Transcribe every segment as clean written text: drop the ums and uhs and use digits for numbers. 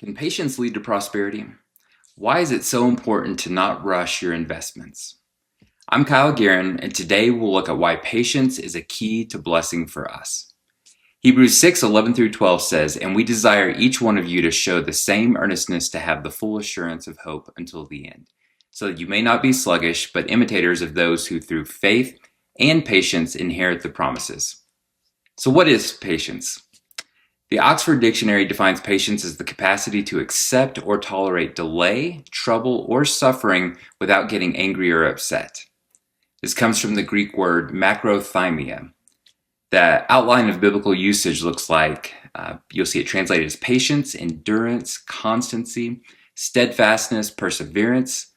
Can patience lead to prosperity? Why is it so important to not rush your investments? I'm Kyle Guerin, and today we'll look at why patience is a key to blessing for us. Hebrews 6:11 through 12 says, "And we desire each one of you to show the same earnestness to have the full assurance of hope until the end, so that you may not be sluggish, but imitators of those who through faith and patience inherit the promises." So what is patience? The Oxford Dictionary defines patience as the capacity to accept or tolerate delay, trouble, or suffering without getting angry or upset. This comes from the Greek word macrothymia. The outline of biblical usage looks like, you'll see it translated as patience, endurance, constancy, steadfastness, perseverance,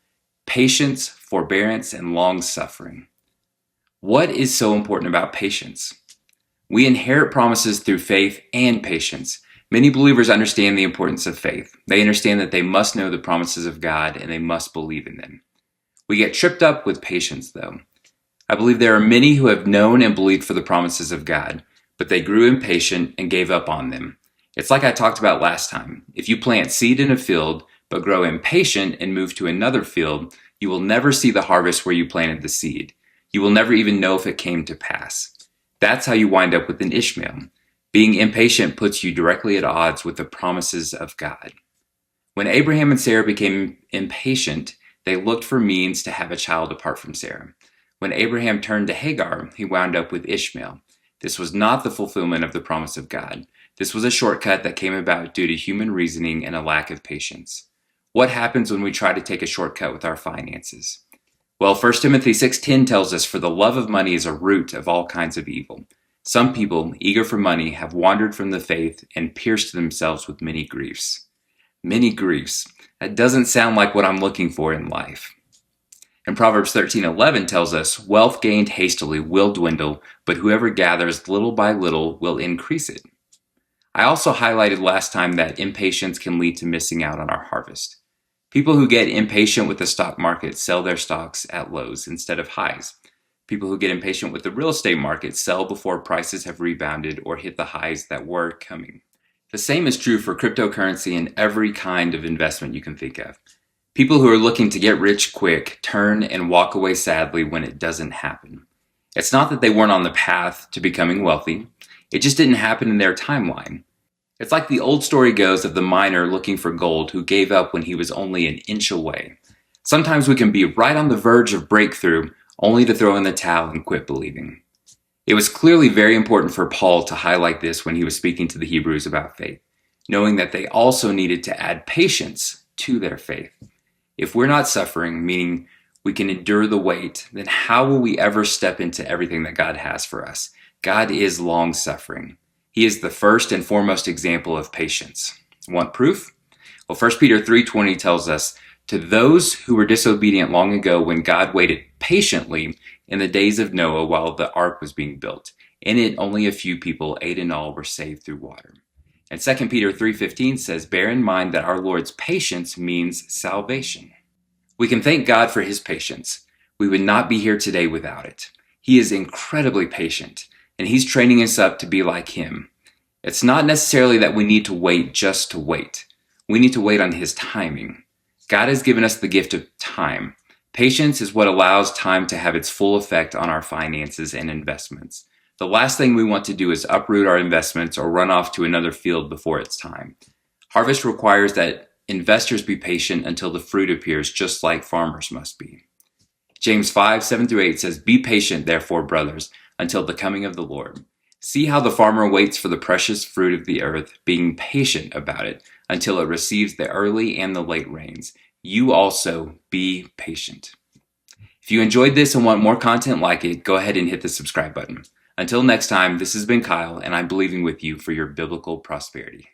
patience, forbearance, and long-suffering. What is so important about patience? We inherit promises through faith and patience. Many believers understand the importance of faith. They understand that they must know the promises of God and they must believe in them. We get tripped up with patience, though. I believe there are many who have known and believed for the promises of God, but they grew impatient and gave up on them. It's like I talked about last time. If you plant seed in a field, but grow impatient and move to another field, you will never see the harvest where you planted the seed. You will never even know if it came to pass. That's how you wind up with an Ishmael. Being impatient puts you directly at odds with the promises of God. When Abraham and Sarah became impatient, they looked for means to have a child apart from Sarah. When Abraham turned to Hagar, he wound up with Ishmael. This was not the fulfillment of the promise of God. This was a shortcut that came about due to human reasoning and a lack of patience. What happens when we try to take a shortcut with our finances? Well, 1 Timothy 6:10 tells us, "For the love of money is a root of all kinds of evil. Some people, eager for money, have wandered from the faith and pierced themselves with many griefs." Many griefs. That doesn't sound like what I'm looking for in life. And Proverbs 13:11 tells us, "Wealth gained hastily will dwindle, but whoever gathers little by little will increase it." I also highlighted last time that impatience can lead to missing out on our harvest. People who get impatient with the stock market sell their stocks at lows instead of highs. People who get impatient with the real estate market sell before prices have rebounded or hit the highs that were coming. The same is true for cryptocurrency and every kind of investment you can think of. People who are looking to get rich quick turn and walk away sadly when it doesn't happen. It's not that they weren't on the path to becoming wealthy. It just didn't happen in their timeline. It's like the old story goes of the miner looking for gold who gave up when he was only an inch away. Sometimes we can be right on the verge of breakthrough only to throw in the towel and quit believing. It was clearly very important for Paul to highlight this when he was speaking to the Hebrews about faith, knowing that they also needed to add patience to their faith. If we're not suffering, meaning we can endure the wait, then how will we ever step into everything that God has for us? God is long-suffering. He is the first and foremost example of patience. Want proof? Well, 1 Peter 3:20 tells us, "To those who were disobedient long ago when God waited patiently in the days of Noah while the ark was being built. In it only a few people, 8 in all, were saved through water." And 2 Peter 3:15 says, "Bear in mind that our Lord's patience means salvation." We can thank God for his patience. We would not be here today without it. He is incredibly patient, and he's training us up to be like him. It's not necessarily that we need to wait just to wait. We need to wait on his timing. God has given us the gift of time. Patience is what allows time to have its full effect on our finances and investments. The last thing we want to do is uproot our investments or run off to another field before it's time. Harvest requires that investors be patient until the fruit appears, just like farmers must be. James 5:7-8 says, "Be patient, therefore, brothers, until the coming of the Lord. See how the farmer waits for the precious fruit of the earth, being patient about it until it receives the early and the late rains. You also be patient." If you enjoyed this and want more content like it, go ahead and hit the subscribe button. Until next time, this has been Kyle, and I'm believing with you for your biblical prosperity.